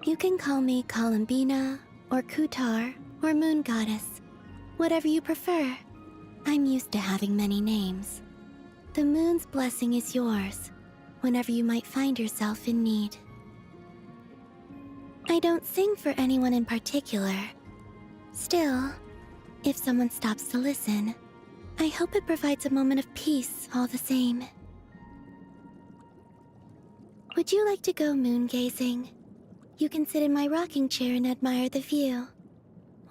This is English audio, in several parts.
You can call me Columbina, or Kutar, or Moon Goddess. Whatever you prefer. I'm used to having many names. The moon's blessing is yours, whenever you might find yourself in need. I don't sing for anyone in particular. Still, if someone stops to listen, I hope it provides a moment of peace all the same. Would you like to go moon gazing? You can sit in my rocking chair and admire the view.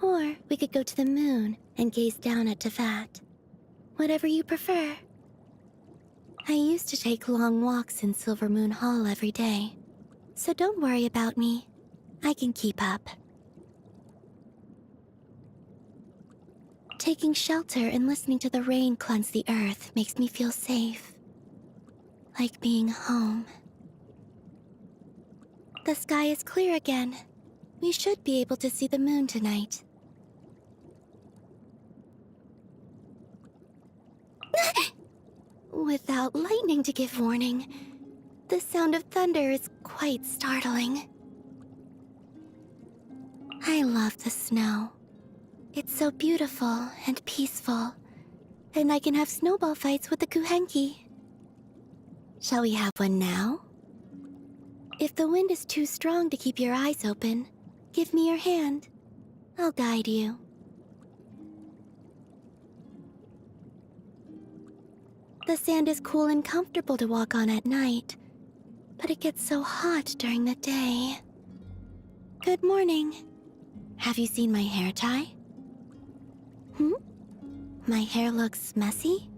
Or we could go to the moon and gaze down at Tefat. Whatever you prefer. I used to take long walks in Silver Moon Hall every day, so don't worry about me. I can keep up. Taking shelter and listening to the rain cleanse the earth makes me feel safe. Like being home. The sky is clear again. We should be able to see the moon tonight. Without lightning to give warning, the sound of thunder is quite startling. I love the snow. It's so beautiful and peaceful, and I can have snowball fights with the kuuvahki. Shall we have one now? If the wind is too strong to keep your eyes open, give me your hand. I'll guide you. The sand is cool and comfortable to walk on at night, but it gets so hot during the day. Good morning. Have you seen my hair tie? My hair looks messy?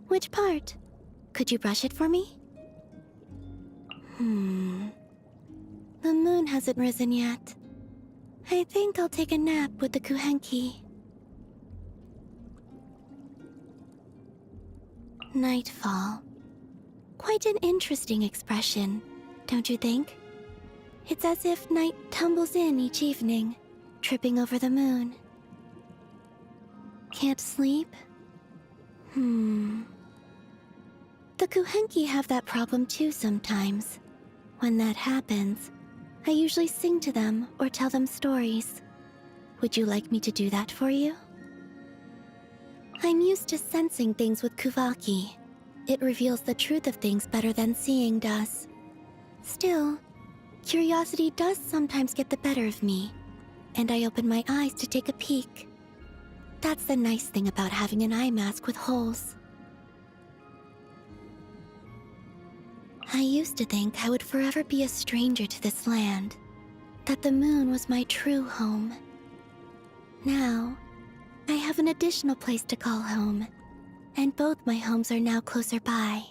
Which part? Could you brush it for me? The moon hasn't risen yet. I think I'll take a nap with the kuuvahki. Nightfall. Quite an interesting expression, don't you think? It's as if night tumbles in each evening, tripping over the moon. Can't sleep? The kuuvahki have that problem too sometimes. When that happens, I usually sing to them or tell them stories. Would you like me to do that for you? I'm used to sensing things with kuuvahki. It reveals the truth of things better than seeing does. Still, curiosity does sometimes get the better of me, and I open my eyes to take a peek. That's the nice thing about having an eye mask with holes. I used to think I would forever be a stranger to this land, that the moon was my true home. Now, I have an additional place to call home, and both my homes are now closer by.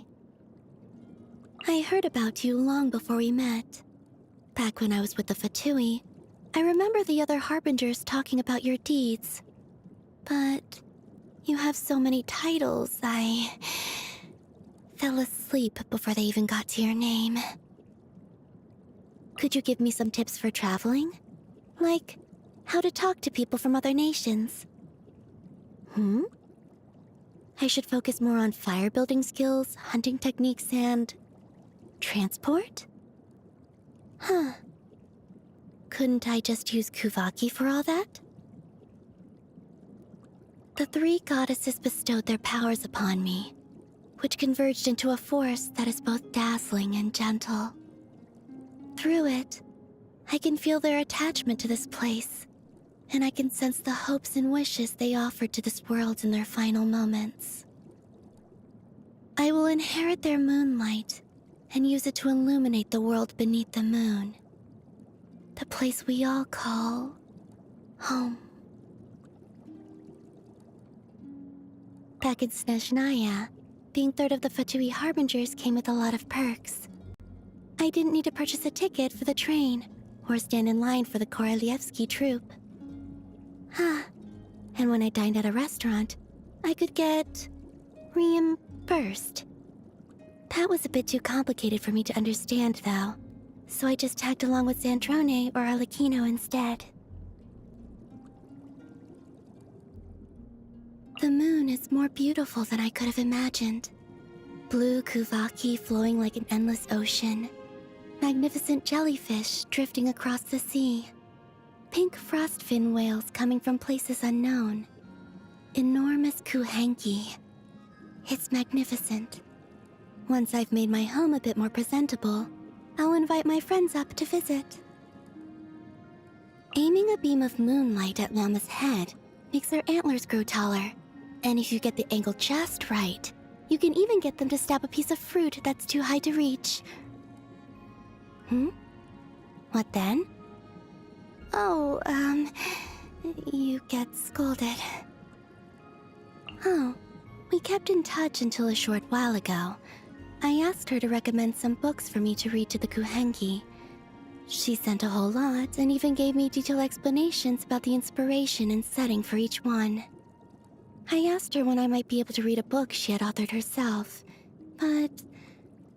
I heard about you long before we met. Back when I was with the Fatui, I remember the other harbingers talking about your deeds. But you have so many titles, I fell asleep before they even got to your name. Could you give me some tips for traveling? Like, how to talk to people from other nations? I should focus more on fire building skills, hunting techniques, and transport? Couldn't I just use kuuvahki for all that? The three goddesses bestowed their powers upon me, which converged into a force that is both dazzling and gentle. Through it, I can feel their attachment to this place, and I can sense the hopes and wishes they offered to this world in their final moments. I will inherit their moonlight and use it to illuminate the world beneath the moon, the place we all call home. Back in Snezhnaya, being third of the Fatui Harbingers came with a lot of perks. I didn't need to purchase a ticket for the train or stand in line for the Korolievsky troupe. And when I dined at a restaurant, I could get reimbursed. That was a bit too complicated for me to understand, though, so I just tagged along with Zandrone or Arlecchino instead. The moon is more beautiful than I could have imagined. Blue kuuvahki flowing like an endless ocean, magnificent jellyfish drifting across the sea, pink frostfin whales coming from places unknown, enormous kuuvahki. It's magnificent. Once I've made my home a bit more presentable, I'll invite my friends up to visit. Aiming a beam of moonlight at Llama's head makes their antlers grow taller, and if you get the angle just right, you can even get them to stab a piece of fruit that's too high to reach. What then? Oh, you get scolded. Oh, we kept in touch until a short while ago. I asked her to recommend some books for me to read to the kuuvahki. She sent a whole lot and even gave me detailed explanations about the inspiration and setting for each one. I asked her when I might be able to read a book she had authored herself, but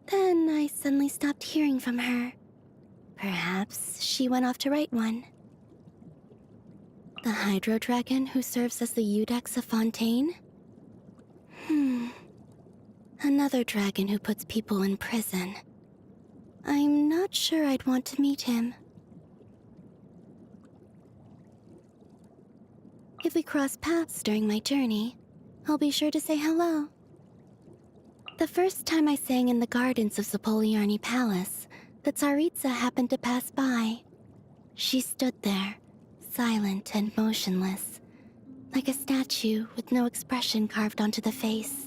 then I suddenly stopped hearing from her. Perhaps she went off to write one. The Hydro Dragon who serves as the Eudex of Fontaine? Another dragon who puts people in prison. I'm not sure I'd want to meet him. If we cross paths during my journey, I'll be sure to say hello. The first time I sang in the gardens of Zapoliarny Palace, the Tsaritsa happened to pass by. She stood there, silent and motionless, like a statue with no expression carved onto the face.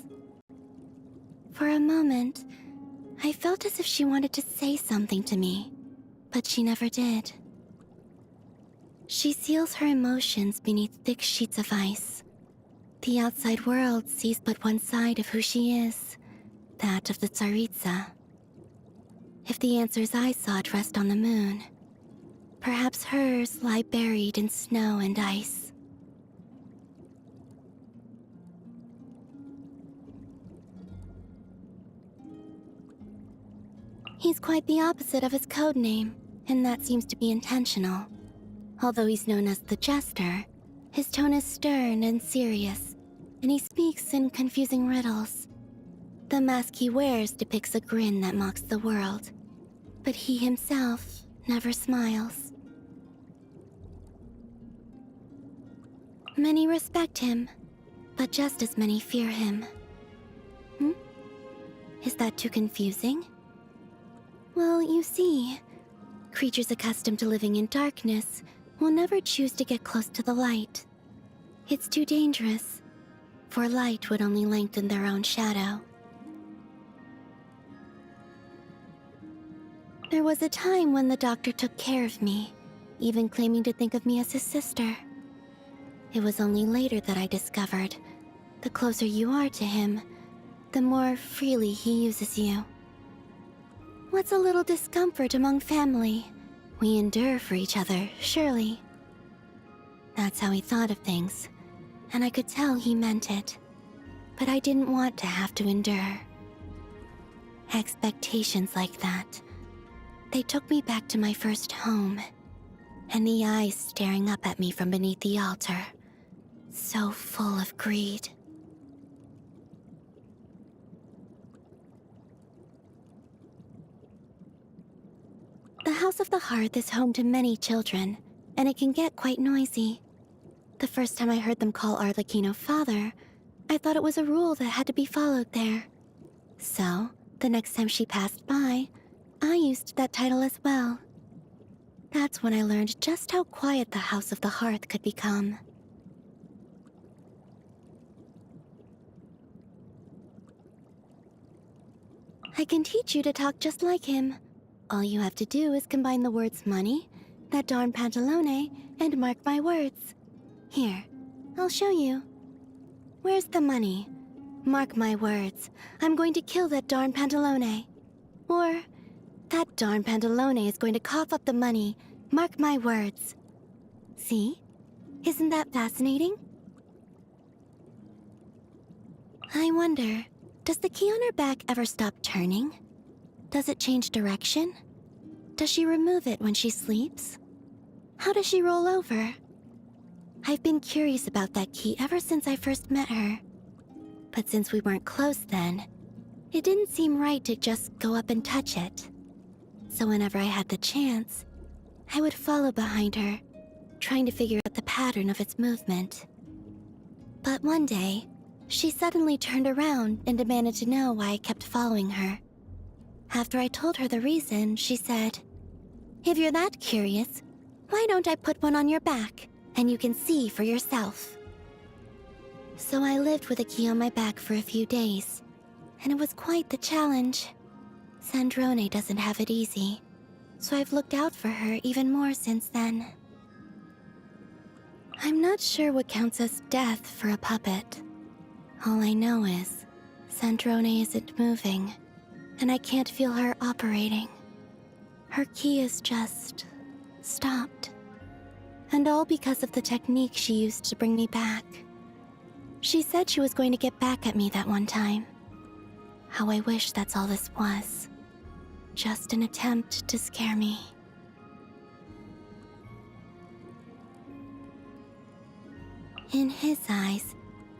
For a moment, I felt as if she wanted to say something to me, but she never did. She seals her emotions beneath thick sheets of ice. The outside world sees but one side of who she is, that of the Tsaritsa. If the answers I sought rest on the moon, perhaps hers lie buried in snow and ice. He's quite the opposite of his code name, and that seems to be intentional. Although he's known as the Jester, his tone is stern and serious, and he speaks in confusing riddles. The mask he wears depicts a grin that mocks the world, but he himself never smiles. Many respect him, but just as many fear him. Is that too confusing? Well, you see, creatures accustomed to living in darkness will never choose to get close to the light. It's too dangerous, for light would only lengthen their own shadow. There was a time when the doctor took care of me, even claiming to think of me as his sister. It was only later that I discovered, the closer you are to him, the more freely he uses you. What's a little discomfort among family? We endure for each other, surely. That's how he thought of things, and I could tell he meant it. But I didn't want to have to endure. Expectations like that, they took me back to my first home, and the eyes staring up at me from beneath the altar, so full of greed. The House of the Hearth is home to many children, and it can get quite noisy. The first time I heard them call Arlecchino father, I thought it was a rule that had to be followed there. So, the next time she passed by, I used that title as well. That's when I learned just how quiet the House of the Hearth could become. I can teach you to talk just like him. All you have to do is combine the words money, that darn pantalone, and mark my words. Here, I'll show you. Where's the money? Mark my words. I'm going to kill that darn pantalone. Or, that darn pantalone is going to cough up the money. Mark my words. See? Isn't that fascinating? I wonder, does the key on her back ever stop turning? Does it change direction? Does she remove it when she sleeps? How does she roll over? I've been curious about that key ever since I first met her. But since we weren't close then, it didn't seem right to just go up and touch it. So whenever I had the chance, I would follow behind her, trying to figure out the pattern of its movement. But one day, she suddenly turned around and demanded to know why I kept following her. After I told her the reason, she said, "If you're that curious, why don't I put one on your back, and you can see for yourself?" So I lived with a key on my back for a few days, and it was quite the challenge. Sandrone doesn't have it easy, so I've looked out for her even more since then. I'm not sure what counts as death for a puppet. All I know is Sandrone isn't moving, and I can't feel her operating. Her key is just stopped. And all because of the technique she used to bring me back. She said she was going to get back at me that one time. How I wish that's all this was. Just an attempt to scare me. In his eyes,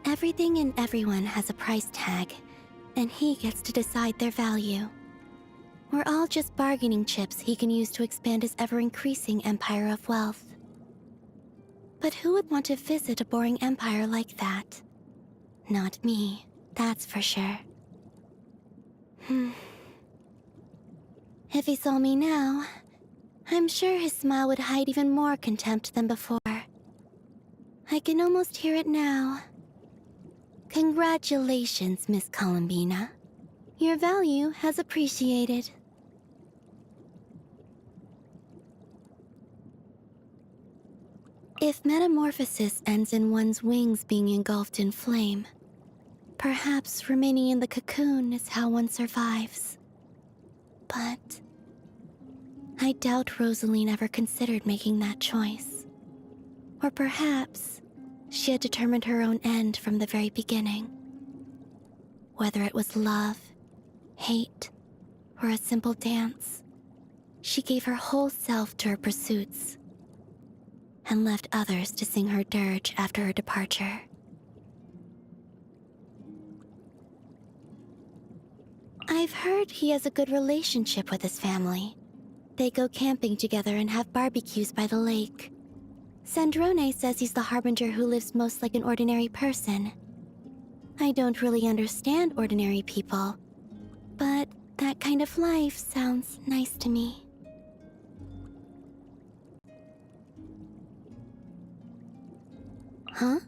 everything and everyone has a price tag, and he gets to decide their value. We're all just bargaining chips he can use to expand his ever-increasing empire of wealth. But who would want to visit a boring empire like that? Not me, that's for sure. If he saw me now, I'm sure his smile would hide even more contempt than before. I can almost hear it now. Congratulations, Miss Columbina. Your value has appreciated. If metamorphosis ends in one's wings being engulfed in flame, perhaps remaining in the cocoon is how one survives. But I doubt Rosaline ever considered making that choice. Or perhaps she had determined her own end from the very beginning. Whether it was love, hate, or a simple dance, she gave her whole self to her pursuits and left others to sing her dirge after her departure. I've heard he has a good relationship with his family. They go camping together and have barbecues by the lake. Sandrone says he's the harbinger who lives most like an ordinary person. I don't really understand ordinary people, but that kind of life sounds nice to me. Huh?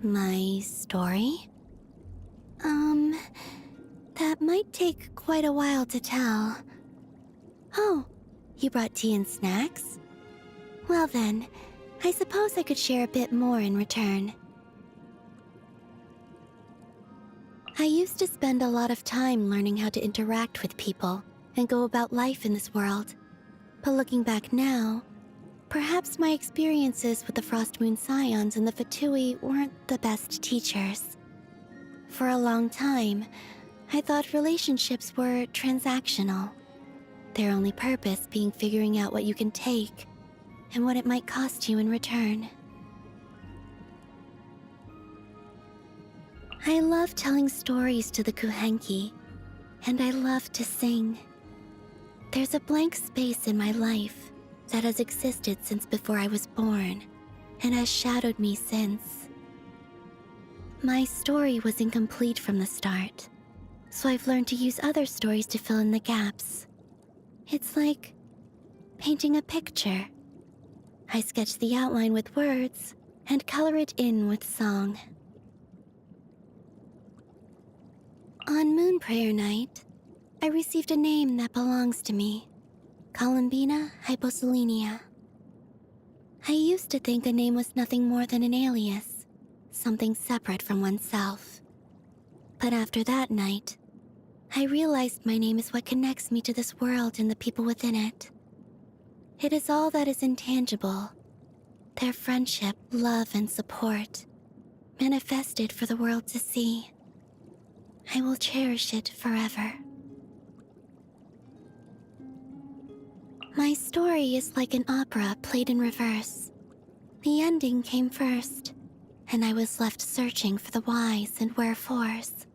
My story? That might take quite a while to tell. Oh, you brought tea and snacks? Well then, I suppose I could share a bit more in return. I used to spend a lot of time learning how to interact with people and go about life in this world. But looking back now, perhaps my experiences with the Frostmoon Scions and the Fatui weren't the best teachers. For a long time, I thought relationships were transactional. Their only purpose being figuring out what you can take and what it might cost you in return. I love telling stories to the kuuvahki, and I love to sing. There's a blank space in my life that has existed since before I was born, and has shadowed me since. My story was incomplete from the start, so I've learned to use other stories to fill in the gaps. It's like painting a picture. I sketch the outline with words and color it in with song. On Moon Prayer Night, I received a name that belongs to me, Columbina Hyposelenia. I used to think a name was nothing more than an alias, something separate from oneself. But after that night, I realized my name is what connects me to this world and the people within it. It is all that is intangible, their friendship, love, and support, manifested for the world to see. I will cherish it forever. My story is like an opera played in reverse. The ending came first, and I was left searching for the whys and wherefores.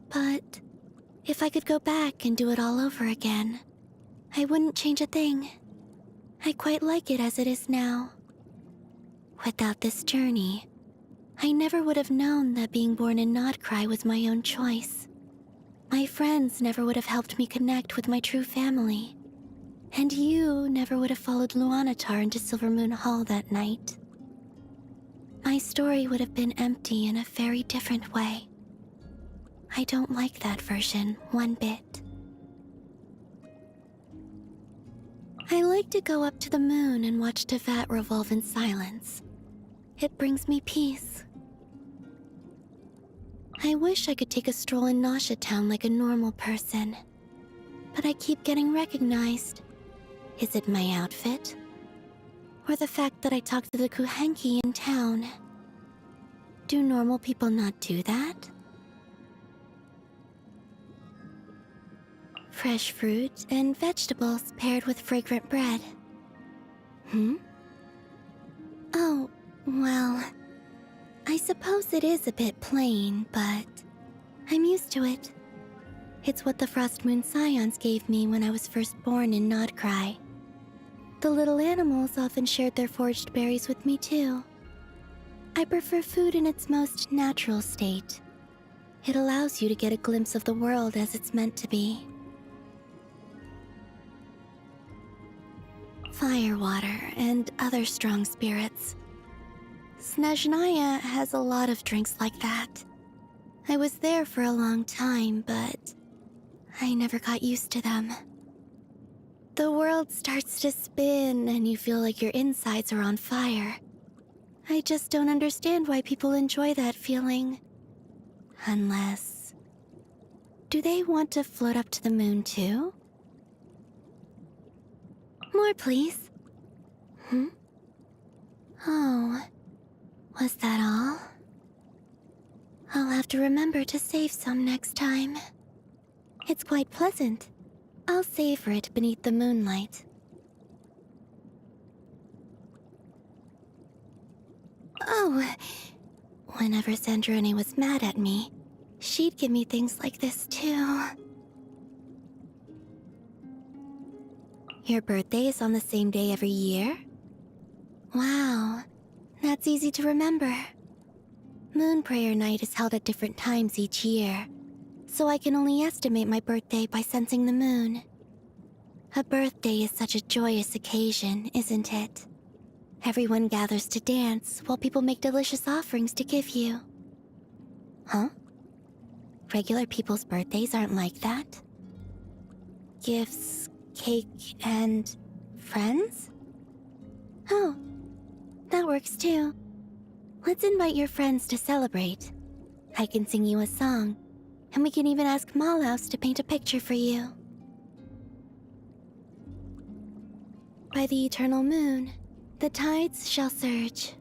But if I could go back and do it all over again, I wouldn't change a thing. I quite like it as it is now. Without this journey, I never would have known that being born in Nodcry was my own choice. My friends never would have helped me connect with my true family. And you never would have followed Luanatar into Silvermoon Hall that night. My story would have been empty in a very different way. I don't like that version one bit. I like to go up to the moon and watch Tevat revolve in silence. It brings me peace. I wish I could take a stroll in Nausea Town like a normal person, but I keep getting recognized. Is it my outfit? Or the fact that I talk to the kuuvahki in town? Do normal people not do that? Fresh fruit and vegetables paired with fragrant bread. Oh, well, I suppose it is a bit plain, but I'm used to it. It's what the Frost Moon Scions gave me when I was first born in Nodcry. The little animals often shared their foraged berries with me too. I prefer food in its most natural state. It allows you to get a glimpse of the world as it's meant to be. Firewater and other strong spirits. Snezhnaya has a lot of drinks like that. I was there for a long time, but I never got used to them. The world starts to spin and you feel like your insides are on fire. I just don't understand why people enjoy that feeling. Unless... do they want to float up to the moon too? More, please. Oh, was that all? I'll have to remember to save some next time. It's quite pleasant. I'll savor it beneath the moonlight. Oh, whenever Sandrone was mad at me, she'd give me things like this too. Your birthday is on the same day every year? Wow, that's easy to remember. Moon Prayer Night is held at different times each year, so I can only estimate my birthday by sensing the moon. A birthday is such a joyous occasion, isn't it? Everyone gathers to dance while people make delicious offerings to give you. Huh? Regular people's birthdays aren't like that? Gifts, cake, and friends? Oh, that works too. Let's invite your friends to celebrate. I can sing you a song, and we can even ask Malhaus to paint a picture for you. By the eternal moon, the tides shall surge.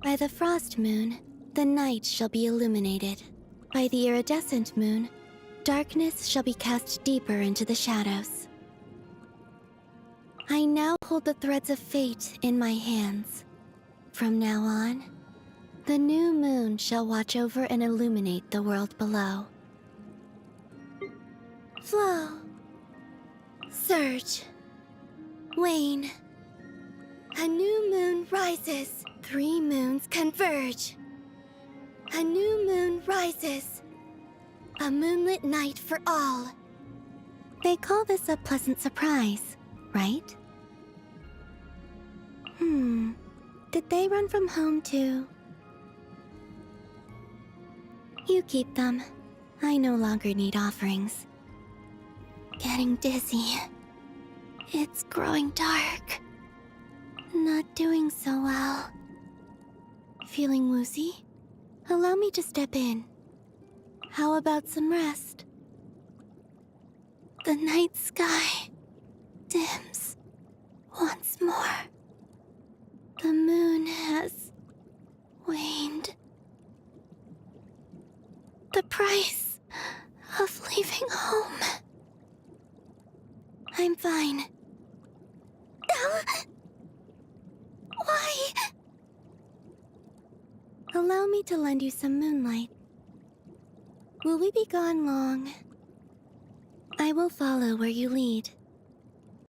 By the frost moon, the night shall be illuminated. By the iridescent moon, darkness shall be cast deeper into the shadows. I now hold the threads of fate in my hands. From now on, the new moon shall watch over and illuminate the world below. Flow. Surge. Wane. A new moon rises. 3 moons converge. A new moon rises. A moonlit night for all. They call this a pleasant surprise, right? Did they run from home too? You keep them. I no longer need offerings. Getting dizzy. It's growing dark. Not doing so well. Feeling woozy? Allow me to step in. How about some rest? The night sky dims once more. The moon has waned. The price of leaving home. I'm fine. Why? Allow me to lend you some moonlight. Will we be gone long? I will follow where you lead.